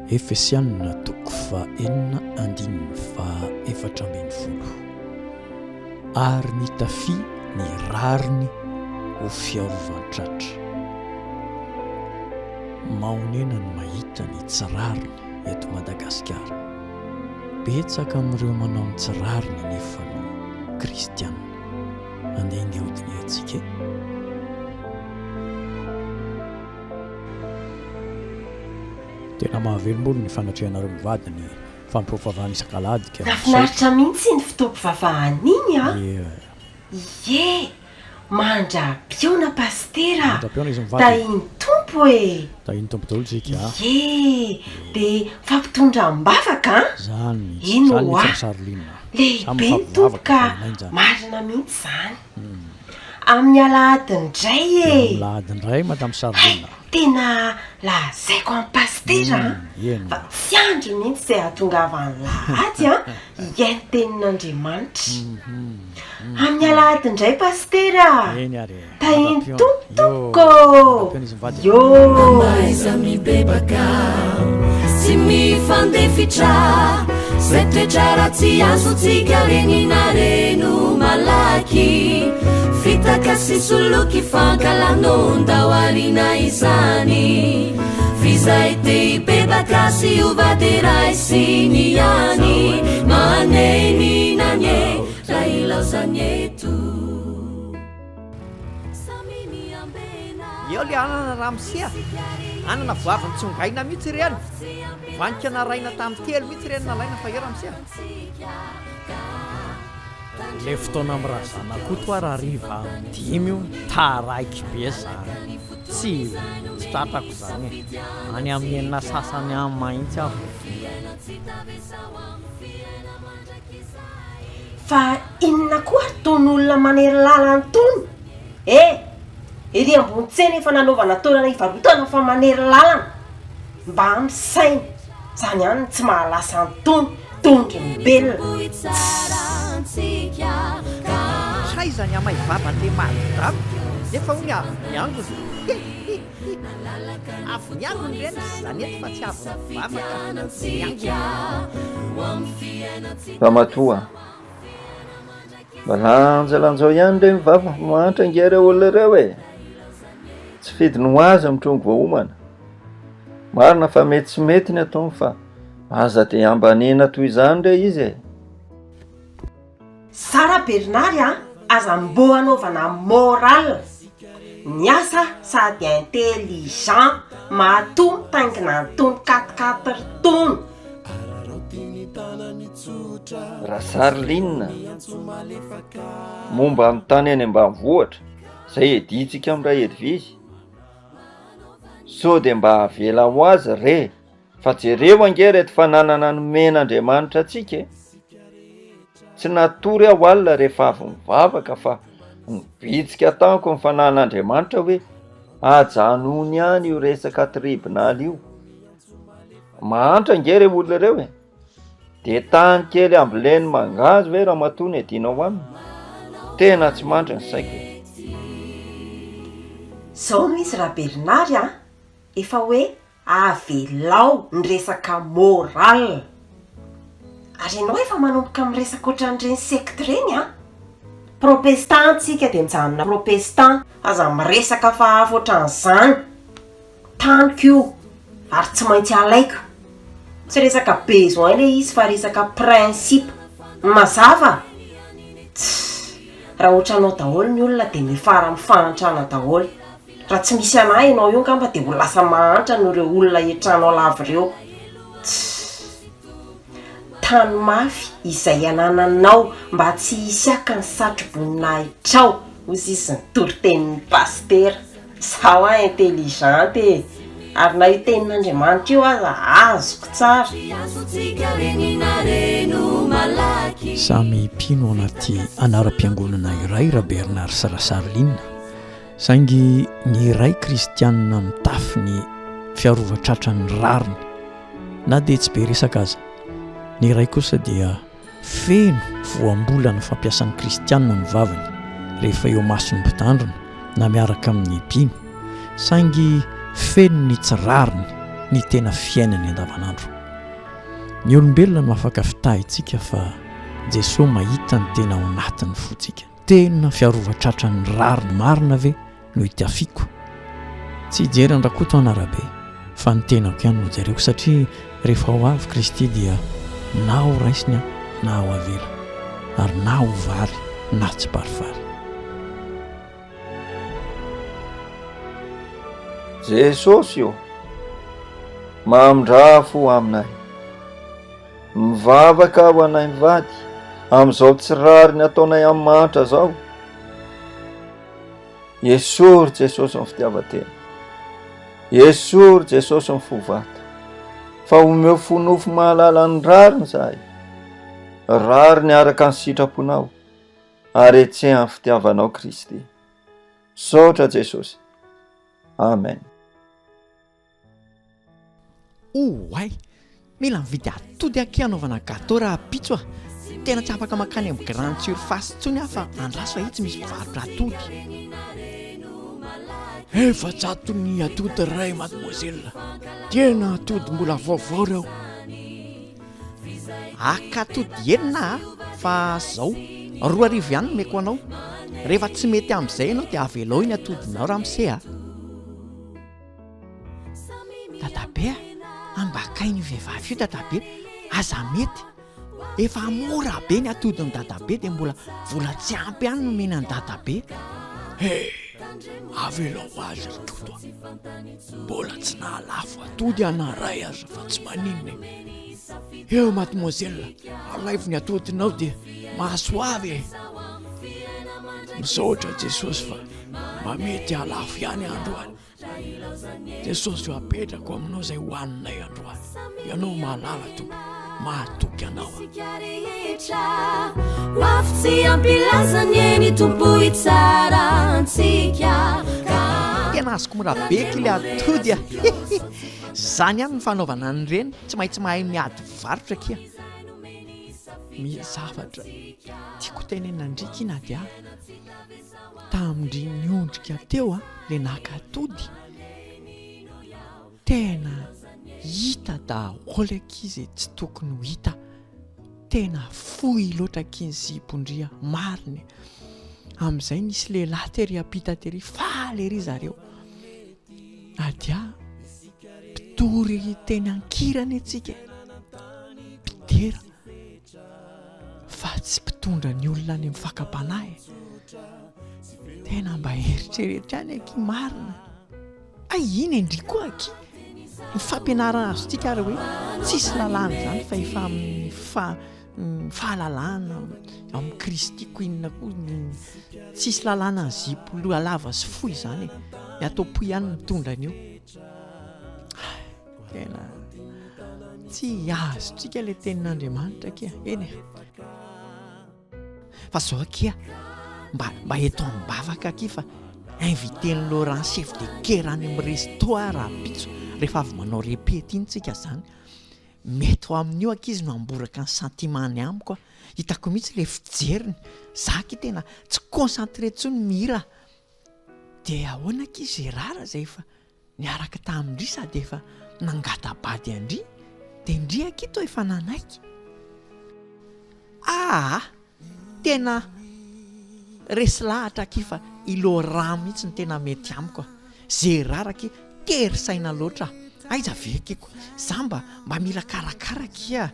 Efesianina toko fahenina andininy faefatra ambin'ny folo. Ary nitafi ny rariny ho fiarovan-tratra. Maonena ny mahita ny tsirariny eto Madagasikara. Betsaka amin'ireo manao ny tsirariny nefa no kristianina. Andeha ingehodiny antsika. Tena mahavelom-bolo ny fanatrianareo mivady ny fampiofan'ny isan-kalady. Nafinaritra mihitsy ny fitaovam-bavahana iny a. Ie, mandra-piona pastera. Mandra-piona izy mivady. Tahiny tompo e. Tahiny tompo daholo tsika. Ie, dia fampitondram-bavaka. Zany. Ino zany a? Saroliana. Lehibe ny tompo ka marina mihitsy zany. Amin'ny alahadiny indray e. Amin'ny alahadiny indray madame Saroliana. Tena lazaiko amin'ny pastera fa tsy andro mihitsy izay ahatongavany lahady a iaino tenin'Andriamanitra. Amin'ny alahady indray pastera. Eny ary. Tahiny tompoko. Yo. Maiza mibebaka sy mifandefitra zay toetra ratsy azontsika reninareno malaky. Fitaka sy soloky fankalanonda ho arina izany. Fizay te hibebaka sy hovaderay sy ny any. Maneny nanye raha ilaozany eto. Eo le anana ramsia anana voaviny tsongaina mihitsy ireny. Vanika naraina tamin'ny telo mihitsy ireny nalaina fa eo ramsia. Le fotoana mirazana koa toa raha riva dimy io taraiky be zany. Tsy tratrako zany e. Any amin'ny enina sasany amin'ny mahitsy aho. Fa inona koa ataon'olona manery lalany tony? Ery ambony tsena efa nanaovana toerana hivarotana fa manery lalana mba amin'ny saina. Zany ihany tsy mahalasa antony tondry mibelona. Saizany amaivavany le maridamo nefa hoy miangony. Avy miangony ireny zany eto fa tsy avy mivavaka. Famatoa malanjalanjao ihany le mivava mahantra ingera olona ireo e. Tsy fidiny ho azy mitrongo voahomana. Marina fa mety tsy mety ny ataony fa aza dia ambanena toy izany re izy e. Sara Bernard aza mbo anaovana moral. Ny asa sady intelligent mahato taingina antony 4 tono. Raha Saroliana momba amin'ny tany eny ambanivohitra izay editsika amin'ny ray Edvizy. So dia mba havela ho azy re fa jereo angera eto fananana ny men'Andriamanitra antsika. Tsy natory aho alina rehefa avy mivavaka fa nibitsika tanko ny fanan'Andriamanitra hoe ajanony ihany io resaka tribunal io. Mahantra ingera olona ireo e. Dia tany kely ambileny mangazy ve raha matony adinao aminy. Tena tsy mandry ny saiko. Zao no izy raha Bernard efa hoe avelao ny resaka moral. Ary ianao efa manomboka amin'ny resaka ohatran'ireny secte ireny protestant tsika dia mijanona protestant. Aza miresaka fa hafa ohatran'izany. Taniko io ary tsy maintsy alaiko. Tsy resaka besoin le izy fa resaka principe. Mazava? Raha ohatranao daholo ny olona dia mifara mifantrana daholo. Raha tsy misy anahy ianao io ngamba dia ho lasa mahantra no ireo olona etranao lava ireo. Tany mafy izay anananao mba tsy hisiaka ny satroboninahitra hozy izy ny torotenin'ny pastera. Sao intelligent e. Ary na io tenin'Andriamanitra io aza azoko tsara. Samy mpino anaty anaram-piangonana iray raha Bernard sy raha Saroliana. Saingy ny iray kristianina mitafy ny fiarovan-tratrany rariny na dia tsy be resaka aza. Ny iray kosa dia feno voambolana fampiasan'ny kristianina ny vavany rehefa eo masony mpitandrina na miaraka amin'ny mpino. Saingy feno ny tsirariny ny tena fiainany andavanandro. Ny olombelona no afaka fitahintsika fa Jesosy mahita ny tena ao anatiny fotsika. Tena fiarovatratra ny rariny marina ve no hitafiako. Tsy hijery andrakoto anarabe fa ny tenako ihany no jereko, satria rehefa ho avy Kristy dia na ho raisiny na ho avela, ary na ho vary na tsy parivary. Jesosy io mahamindrafo aminay, mivavaka ho anay mivady amin'izao tsy rariny ataonay amin'ny manitra zao. Esory Jesosy ny fitiavan-tena, esory Jesosy ny fovata, fa omeo fonofo mahalala ny rariny zahay, rariny araka ny sitraponao, ary etsehan'ny fitiavanao Kristy. Saotra Jesosy. Amen. Oay, mila mividy atody aky anaovana gâteau raha pitso a. Tena tsy afaka makany amin'ny grande surface tsony aho fa andraso ahitsy misy mpivarotra atody. Efa tsato ny atody ray mademoiselle, tena atody mbola vaovao reo. Aka atody enina fa zao 2 arivo ihany meko anao. Rehefa tsy mety amin'izay ianao dia avelao iny atodinao raha mise a. Dadabe, ambakainy vehivavy io dadabe, aza mety. Efa mora be ny atodiny dadabe dia mbola vola tsy ampy ihany no mena ny dadabe. Avelao azy ritoto, mbola tsy nahalafo atody anaray aza fa tsy maninona. Eo mademoiselle, alaivo ny atodinao dia mahasoavy. Misaotra Jesosy fa mba mety halafo ihany androany. Jesosy io apetrako aminao izay hohaninay androany. Ianao mahalala to, mahatoky anao. Waftsy ampilazany eny tombohy tsara antsika. Tena azoko morabeky ilay atody a. Zany ihany ny fanaovana an'ireny, tsy maintsy mahay miady varotra kia. Misy zavatra tiako tenena ndriky na dia tamindry niondrika teo a, le naka atody. Tena hita daholo akizy tsy tokony ho hita. Tena fohy loatra kiny zipondria mariny. Amin'izay nisy lehilahy tery apita tery faly ery zareo. Adia mpitory teny ankirany atsika, mpidera fa tsy mpitondra ny olona any amin'ny fakapanahy. Tena mba eritreretra any aky marina. Iny endriko aky ny fampianarana azotsika ary hoe tsisy lalàna zany fa efa amin'ny fahalalàna amin'ny Kristy koinina koa tsisy lalàna ny zipo lava sy fohy zany ny atao-po ihany mitondra an'io. Tena tsy azotsika le tenin'Andriamanitra kia eny. Fa zao akia mba eto ambavaka aky fa inviten'ny Laurent chef de guerre any amin'ny resto raha pitso rehefa avy manao repety iny tsika zany. Mety ho amin'io akizy no amboraka ny sentimany amiko a. Hitako mihitsy le fijeriny. Zaky tena tsy concentré tsony mihira. Dia ahoana akizy rara zay efa niaraka tamindry sady efa nangatabady andry. Dia indry akito efa nanaiky. Tena resy lahatra aky fa i Laurent mihitsy ny tena mety amiko. Zay rara aky tery saina loatra. Aiza ve akiko, za mba mila karakara kia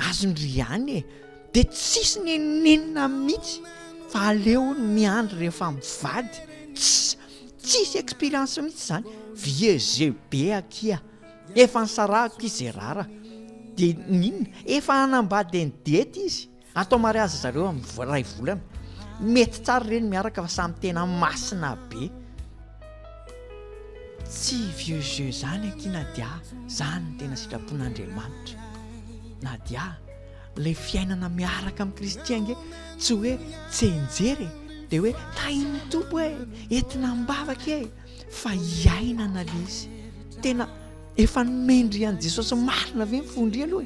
azondry ihany e. Dia tsisy nenenina mihitsy fa aleo miandry rehefa mivady. Tsisy expérience mihitsy zany. Vieux be akia. Efa nisarahako izy rara. Dia ninona, efa hanambady ny dety izy. Atao mariazy zareo amin'ny ray volana. Mety tsara ireny miaraka fa samy tena masina be. Tsy vieux jeu zany aky na dia zany ny tena sitrapon'Andriamanitra. Na dia le fiainana miaraka amin'ny Kristy ange tsy hoe tsy enjery dia hoe tainy tompo entina mbavaka fa hiainana le izy. Tena efa nomendry an' Jesosy marina ve mifondry aloha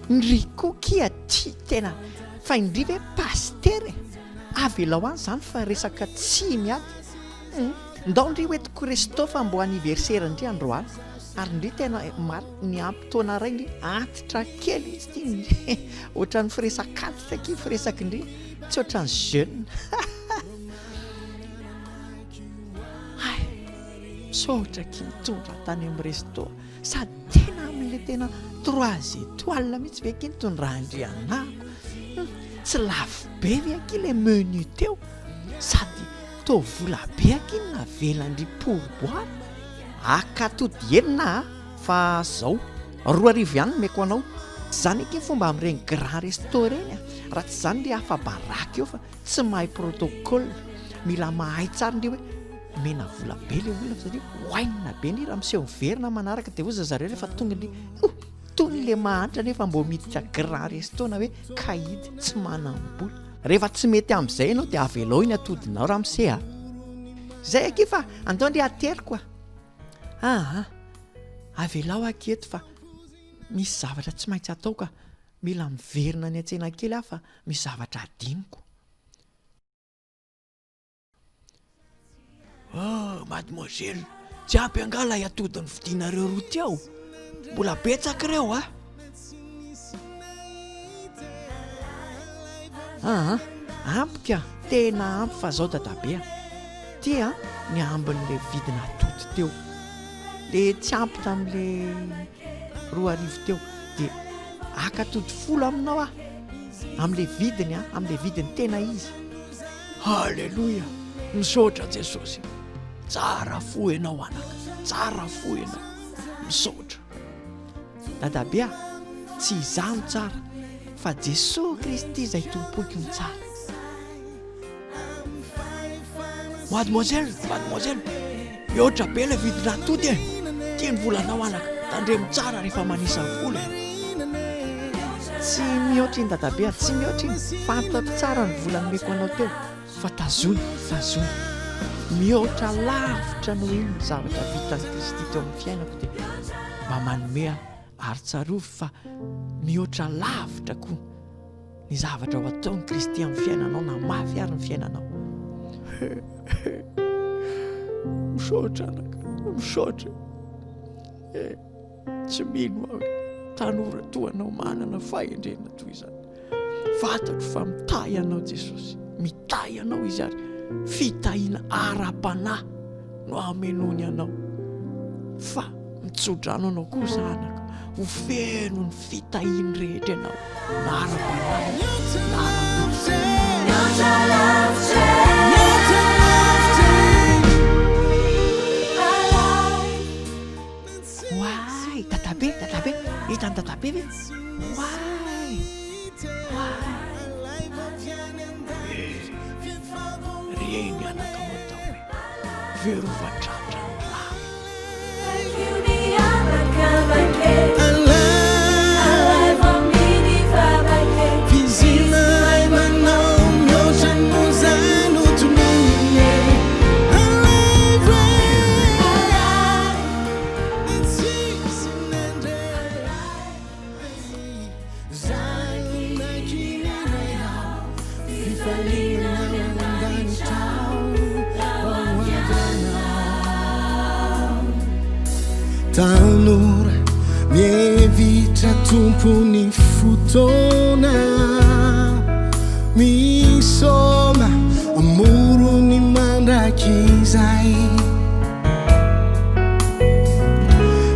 ndry kokia ty tena fa indry ve paster avelao any zany fa resaka tsy miady. ndao ndry hoetiko resto fa mbo anniversaire ndry androany ary ndry tena maro ny ampytaona ray ndry antitra kely izy ty ndry ohatran'ny firesakatitra ky firesaky ndry tsy ohatran'ny jeune ay misaotra ky mitondra tany amin'ny resto sady tena amin'le tena 3 étoiles mihitsy ve ky nitondrahandry anako tsy lafo be ve aky le menu teo sady to vola be aky navelandry pourboire akatody enina fa zao 2 ihany meko anao zany eky fomba amin'ireny grand resto reny raha tsy zany le hafa baraka eo fa tsy mahay protocole mila mahay tsara ndre hoe mena vola be le olona satria hoainina be ndry raha miseho miverina manaraka dia oza zareo rehefa tonga ndry tony le mahantra nefa mbo miditra grand resto na hoe kahidy tsy manam-bola rehefa tsy mety amin'izay ianao dia avelao iny atodinao raha miseha zay aky fa andao ndry ateriko avelao aketo fa misy zavatra tsy maintsy atao ka mila miverina ny an-tsena kely aho fa misy zavatra adiniko. Mademoiselle, tsy ampy angala atodin'ny vidinareo roa ty ao, mbola betsaka ireo ampika tena ampy fa zao dadabe ty ny ambin'le vidina atody teo le tsy ampy tamin'le 2 arivo teo dia akatody 10 aminao amin'le vidiny tena izy. Halleluja, misaotra Jesosy, tsara fo ianao anaka, tsara fo ianao, misaotra dadabe tsy izaho no tsara fa Jesosy Kristy izay tompoiko ny tsara. Mademoiselle, mihoatra be le vidina atody tia ny volanao anaka, tandremo tsara rehefa manisa vola. Tsy mihoatra iny dadabe, tsy mihoatra iny, fantatro tsara ny vola nomeko anao teo fa tazony mihoatra lavitra noho iny zavatra vitan'ny Kristy teo amin'ny fiainako dia mba manome ary tsarovy fa mihoatra lavitra koa ny zavatra ho ataon'ny Kristy amin'ny fiainanao na mafy ary ny fiainanao. Misaotra anaka, misaotra tsy mino hoe tanora toanao manana fahendrena toy izany. Fantatro fa mitahy anao Jesosy, mitahy anao izy ary fitahiana ara-panahy no amenony anao fa mitsodrano anao kosa anaka ho feno ny fitahiany rehetra ianao na ara-panahy na Why, dadabe, hitany dadabe ve? Why? Reny anaka matao hoe verovatratra ny rano. Tanora mievitra tompony fotoana misoma amorony mandraky izay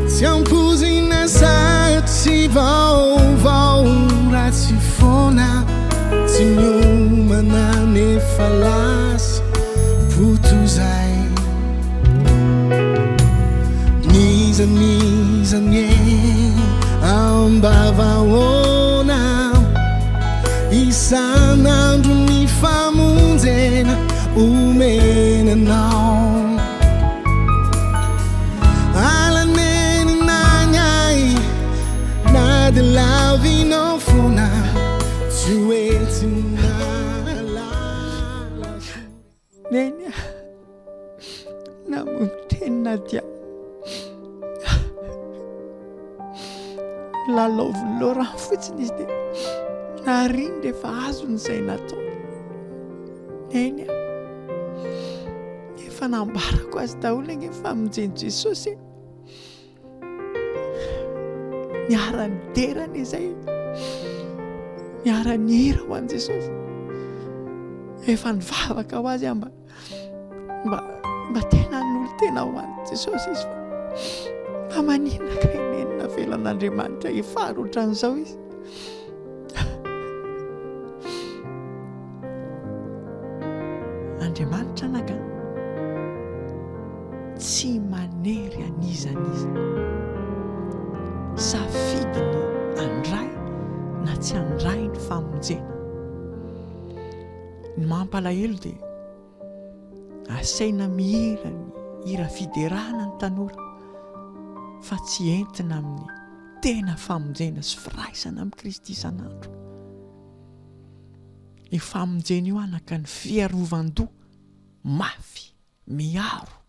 tsy ampozina sady tsy vaovao ratsy foana tsy miomana nefa lasa potozay nizanye ambavaona isanandro ny famonjena omenanao alaneny nanyay na de lavinao fona tsy oetsinala neny namotenina dia laloviny Laurent fotsiny izy dia nariny rehefa azony izay natao eny efa efa nambarako azy daholo eny famonjeny Jesosy niarany derany izay niarany hira ho an' Jesosy efa nivavaka ho azy mba tena n'olo tena ho an' Jesosy izy fa maninona ka enenina velan'Andriamanitra hifarotra an'izao izy Andriamanitra naka tsy manery anizaniza safidiny andray na tsy andray ny famonjena ny mampalahelo dia asaina mihira ny hira fiderahana ny tanora fa tsy entina amin'ny tena famonjena sy firaisana amin'ny Kristy isan'andro. Io famonjena io anaka ny fiarovan-doha mafy miaro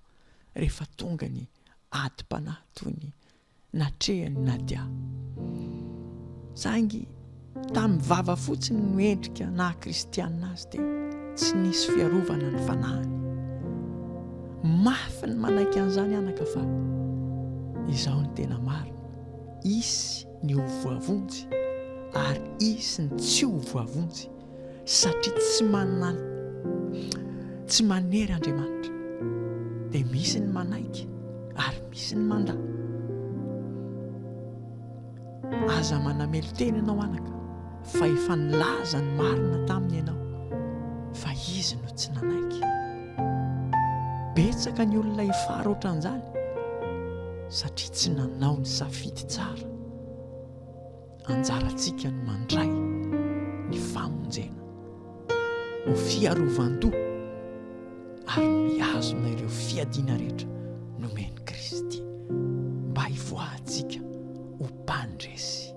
rehefa tonga ny adi-panahy toy ny natrehany nadia saingy tamin'ny vava fotsiny no endrika na kristianina azy dia tsy nisy fiarovana ny fanahiny mafy ny manaiky an'izany anaka fa izao ny tena marina isy ny ho voavonjy ary isy ny tsy ho voavonjy satria tsy manery Andriamanitra dia misy ny manaiky ary misy ny mandaa aza manamelo tena ianao anaka fa efa nilaza ny marina taminy ianao fa izy no tsy nanaiky betsaka ny olona hifara ohatran'izany satria tsy nanao ny safidy tsara anjarantsika no mandray ny famonjena ho fiarovan-doha ary miazona ireo fiadiana rehetra nomeny Kristy mba hivoahantsika ho mpandresy